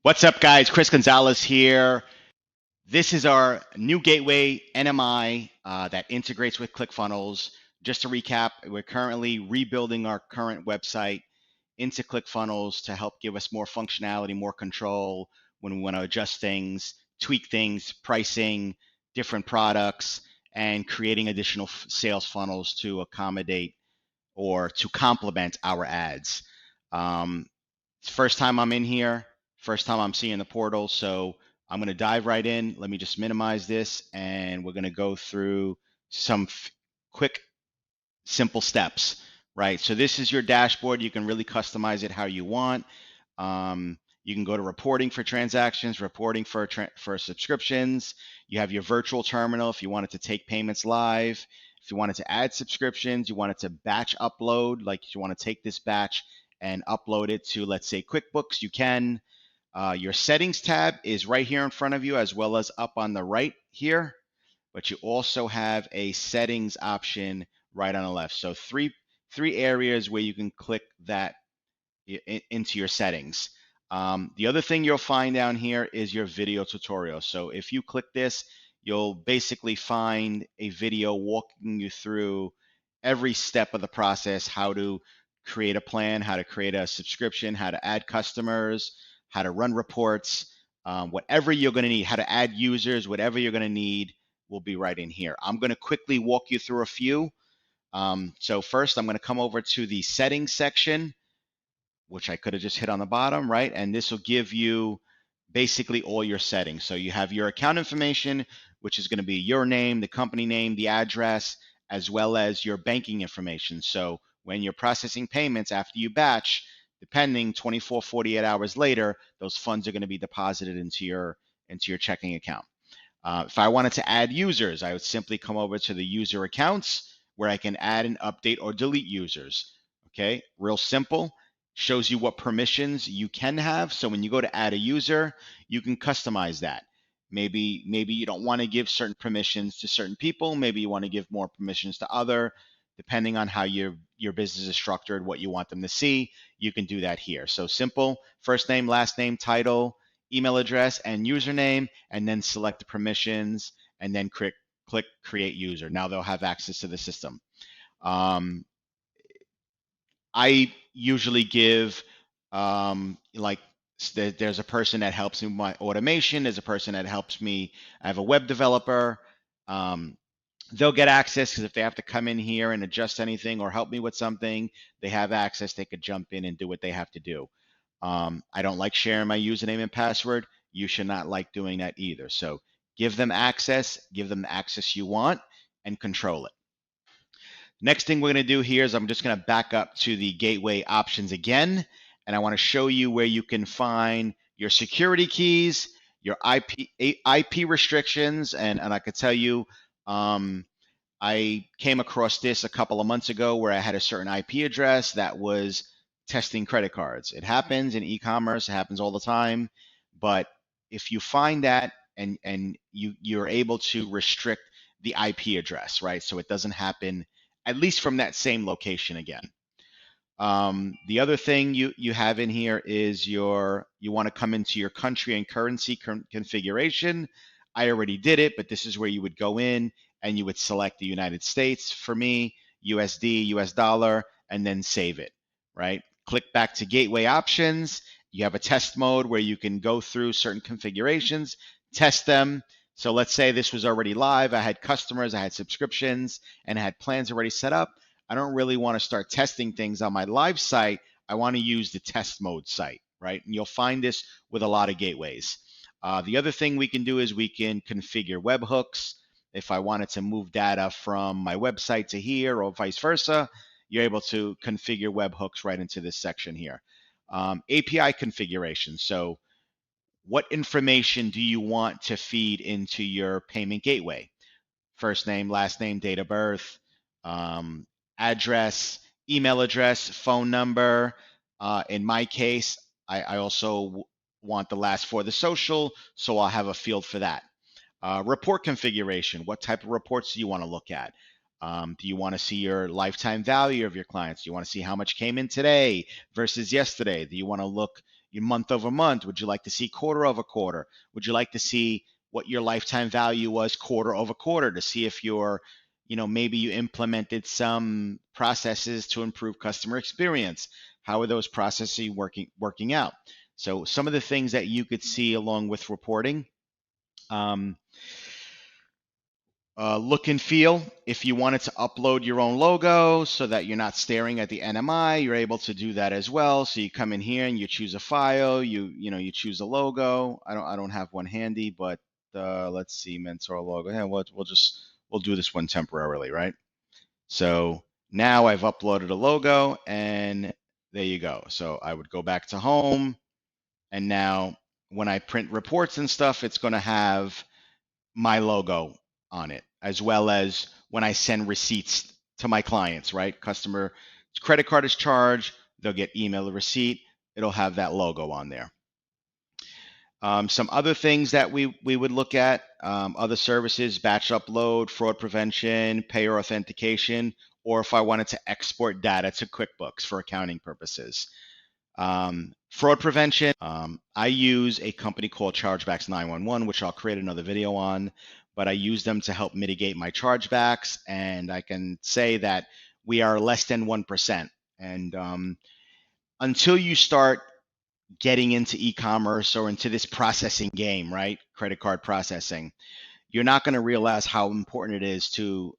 What's up, guys? Chris Gonzalez here. This is our new gateway, NMI, that integrates with ClickFunnels. Just to recap, we're currently rebuilding our current website into ClickFunnels to help give us more functionality, more control when we want to adjust things, tweak things, pricing, different products, and creating additional sales funnels to accommodate or to complement our ads. It's the first time I'm in here, first time I'm seeing the portal, so I'm going to dive right in. Let me just minimize this, and we're going to go through some quick, simple steps, right? So this is your dashboard. You can really customize it how you want. You can go to reporting for transactions, reporting for subscriptions. You have your virtual terminal if you wanted to take payments live. If you wanted to add subscriptions, you wanted to batch upload, like you want to take this batch and upload it to, let's say, QuickBooks, you can. Your settings tab is right here in front of you, as well as up on the right here. But you also have a settings option right on the left. So three areas where you can click that into your settings. The other thing you'll find down here is your video tutorial. So if you click this, you'll basically find a video walking you through every step of the process, how to create a plan, how to create a subscription, how to add customers, how to run reports, whatever you're going to need, how to add users, whatever you're going to need will be right in here. I'm going to quickly walk you through a few. So first, I'm going to come over to the settings section, which I could have just hit on the bottom, right? And this will give you basically all your settings. So you have your account information, which is going to be your name, the company name, the address, as well as your banking information. So when you're processing payments after you batch, depending 24, 48 hours later, those funds are going to be deposited into your checking account. If I wanted to add users, I would simply come over to the user accounts where I can add and update or delete users. Okay, real simple. Shows you what permissions you can have. So when you go to add a user, you can customize that. Maybe you don't want to give certain permissions to certain people. Maybe you want to give more permissions to other. Depending on how your business is structured, what you want them to see, you can do that here. So simple, first name, last name, title, email address, and username, and then select the permissions, and then click create user. Now they'll have access to the system. I usually give like there's a person that helps me with my automation. There's a person that helps me. I have a web developer. They'll get access because if they have to come in here and adjust anything or help me with something, they have access. They could jump in and do what they have to do. I don't like sharing my username and password. You should not like doing that either. So give them access the access you want, and control it. Next thing we're going to do here is I'm just going to back up to the gateway options again, and I want to show you where you can find your security keys, your IP restrictions, and I could tell you, I came across this a couple of months ago where I had a certain IP address that was testing credit cards. It happens in e-commerce, it happens all the time, but if you find that and you're able to restrict the IP address, right? So it doesn't happen at least from that same location again. The other thing you have in here is you want to come into your country and currency configuration. I already did it, but this is where you would go in and you would select the United States, for me, USD, US dollar, and then save it, right? Click back to gateway options. You have a test mode where you can go through certain configurations, test them. So let's say this was already live. I had customers, I had subscriptions, and I had plans already set up. I don't really want to start testing things on my live site. I want to use the test mode site, right? And you'll find this with a lot of gateways. The other thing we can do is we can configure webhooks. If I wanted to move data from my website to here or vice versa, you're able to configure webhooks right into this section here. API configuration. So what information do you want to feed into your payment gateway? First name, last name, date of birth, address, email address, phone number. In my case, I also want the last four of the social, so I'll have a field for that. Report configuration. What type of reports do you want to look at? Do you want to see your lifetime value of your clients? Do you want to see how much came in today versus yesterday? Do you want to look, your month over month? Would you like to see quarter over quarter? Would you like to see what your lifetime value was quarter over quarter to see if you're, maybe you implemented some processes to improve customer experience? How are those processes working out? So some of the things that you could see along with reporting. Look and feel. If you wanted to upload your own logo so that you're not staring at the NMI, you're able to do that as well. So you come in here and you choose a file. You choose a logo. I don't have one handy, but let's see, mentor logo. Yeah, we'll do this one temporarily, right? So now I've uploaded a logo, and there you go. So I would go back to home, and now when I print reports and stuff, it's going to have my logo on it, as well as when I send receipts to my clients, right? Customer credit card is charged, they'll get email a receipt, it'll have that logo on there. Some other things that we would look at, other services, batch upload, fraud prevention, payer authentication, or if I wanted to export data to QuickBooks for accounting purposes. Fraud prevention, I use a company called Chargebacks 911, which I'll create another video on, but I use them to help mitigate my chargebacks, and I can say that we are less than 1%. And until you start getting into e-commerce or into this processing game, right? Credit card processing, you're not going to realize how important it is to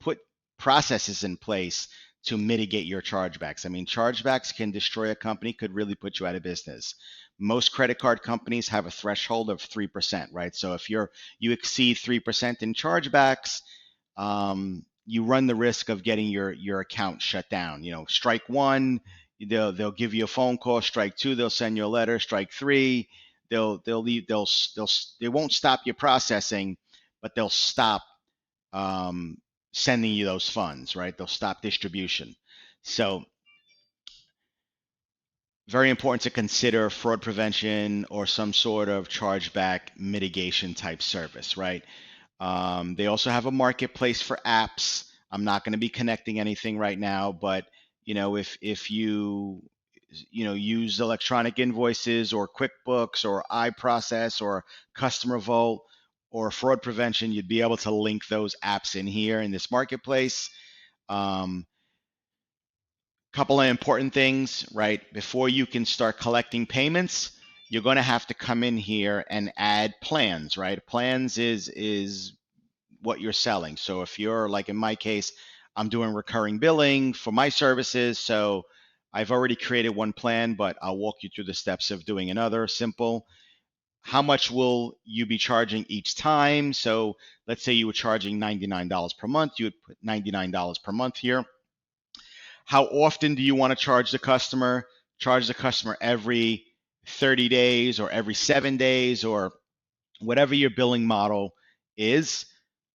put processes in place to mitigate your chargebacks. I mean, chargebacks can destroy a company, could really put you out of business. Most credit card companies have a threshold of 3%, right? So if you exceed 3% in chargebacks, you run the risk of getting your account shut down. Strike one, they'll give you a phone call. Strike two, they'll send you a letter. Strike three, they won't stop your processing, but they'll stop sending you those funds, right? They'll stop distribution. So very important to consider fraud prevention or some sort of chargeback mitigation type service, right? They also have a marketplace for apps. I'm not going to be connecting anything right now, but if you use electronic invoices or QuickBooks or iProcess or Customer Vault or fraud prevention, you'd be able to link those apps in here in this marketplace. Couple of important things, right? Before you can start collecting payments, you're going to have to come in here and add plans, right? Plans is what you're selling. So if you're, like in my case, I'm doing recurring billing for my services, so I've already created one plan, but I'll walk you through the steps of doing another. Simple. How much will you be charging each time? So let's say you were charging $99 per month. You would put $99 per month here. How often do you want to charge the customer? Charge the customer every 30 days or every 7 days or whatever your billing model is.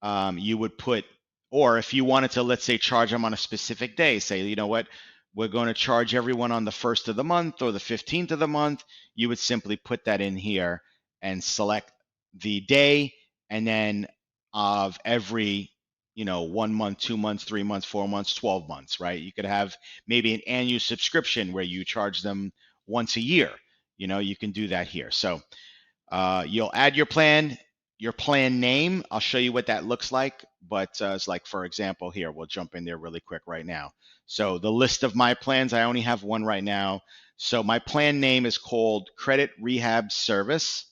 You would put, or if you wanted to, let's say, charge them on a specific day, say, you know what, we're going to charge everyone on the 1st of the month or the 15th of the month, you would simply put that in here and select the day, and then of every 1 month, 2 months, 3 months, 4 months, 12 months, right? You could have maybe an annual subscription where you charge them once a year. You can do that here. So you'll add your plan name. I'll show you what that looks like, but it's like, for example, here, we'll jump in there really quick right now. So the list of my plans, I only have one right now. So my plan name is called Credit Rehab Service,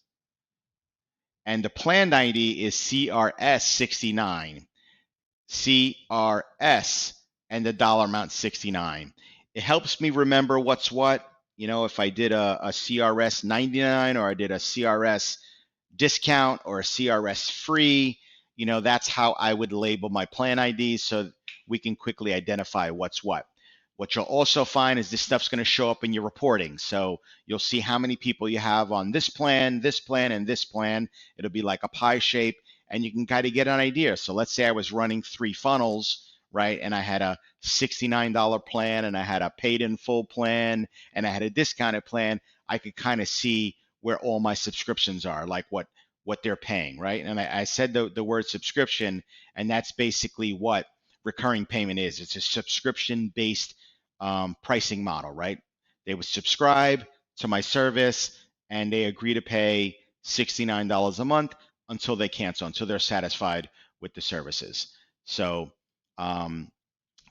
and the plan ID is CRS69. CRS and the dollar amount 69. It helps me remember what's what. If I did a CRS 99 or I did a CRS discount or a CRS free, that's how I would label my plan IDs so we can quickly identify what's what. What you'll also find is this stuff's going to show up in your reporting. So you'll see how many people you have on this plan, and this plan. It'll be like a pie shape, and you can kind of get an idea. So let's say I was running 3 funnels, right? And I had a $69 plan, and I had a paid in full plan, and I had a discounted plan. I could kind of see where all my subscriptions are, like what they're paying, right? And I said the word subscription, and that's basically what recurring payment is. It's a subscription-based pricing model, right? They would subscribe to my service, and they agree to pay $69 a month until they cancel, until they're satisfied with the services. So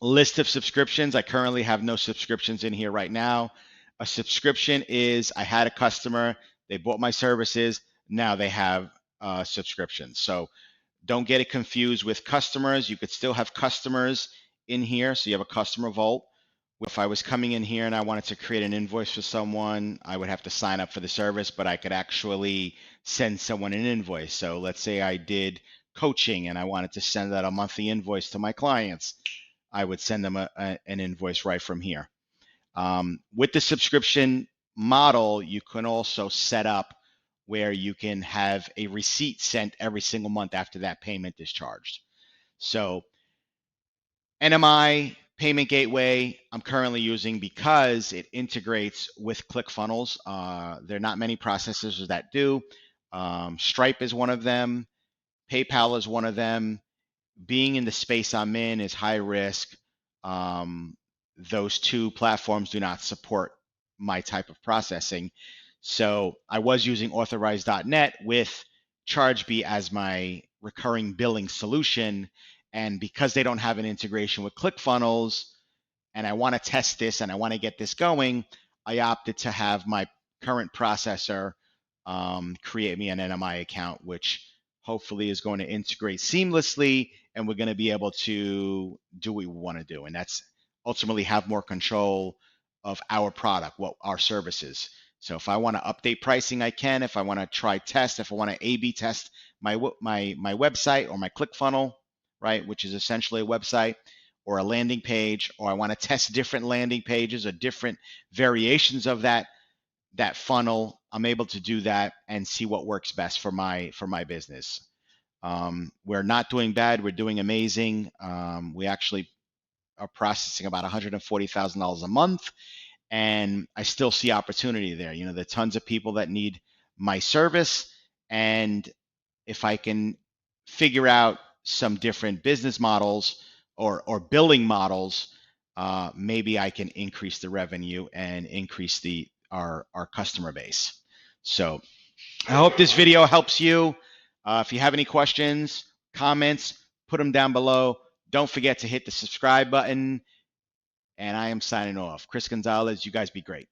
list of subscriptions. I currently have no subscriptions in here right now. A subscription is I had a customer, they bought my services, now they have subscriptions. So don't get it confused with customers. You could still have customers in here. So you have a customer vault. If I was coming in here and I wanted to create an invoice for someone, I would have to sign up for the service, but I could actually send someone an invoice. So let's say I did coaching and I wanted to send out a monthly invoice to my clients. I would send them an invoice right from here. With the subscription model, you can also set up where you can have a receipt sent every single month after that payment is charged. So NMI Payment Gateway I'm currently using because it integrates with ClickFunnels. There are not many processors that do. Stripe is one of them. PayPal is one of them. Being in the space I'm in is high risk. Those two platforms do not support my type of processing. So I was using authorize.net with ChargeBee as my recurring billing solution. And because they don't have an integration with ClickFunnels, and I want to test this and I want to get this going, I opted to have my current processor create me an NMI account, which hopefully is going to integrate seamlessly, and we're going to be able to do what we want to do. And that's ultimately have more control of our product, what our services. So if I want to update pricing, I can. If I want to try test, if I want to A/B test my website or my ClickFunnel, right, which is essentially a website or a landing page, or I want to test different landing pages or different variations of that funnel, I'm able to do that and see what works best for my business. We're not doing bad. We're doing amazing. We actually are processing about $140,000 a month, and I still see opportunity there. You know, there are tons of people that need my service, and if I can figure out some different business models or billing models, maybe I can increase the revenue and increase our customer base. So I hope this video helps you. If you have any questions, comments, put them down below. Don't forget to hit the subscribe button. And I am signing off. Chris Gonzalez, you guys be great.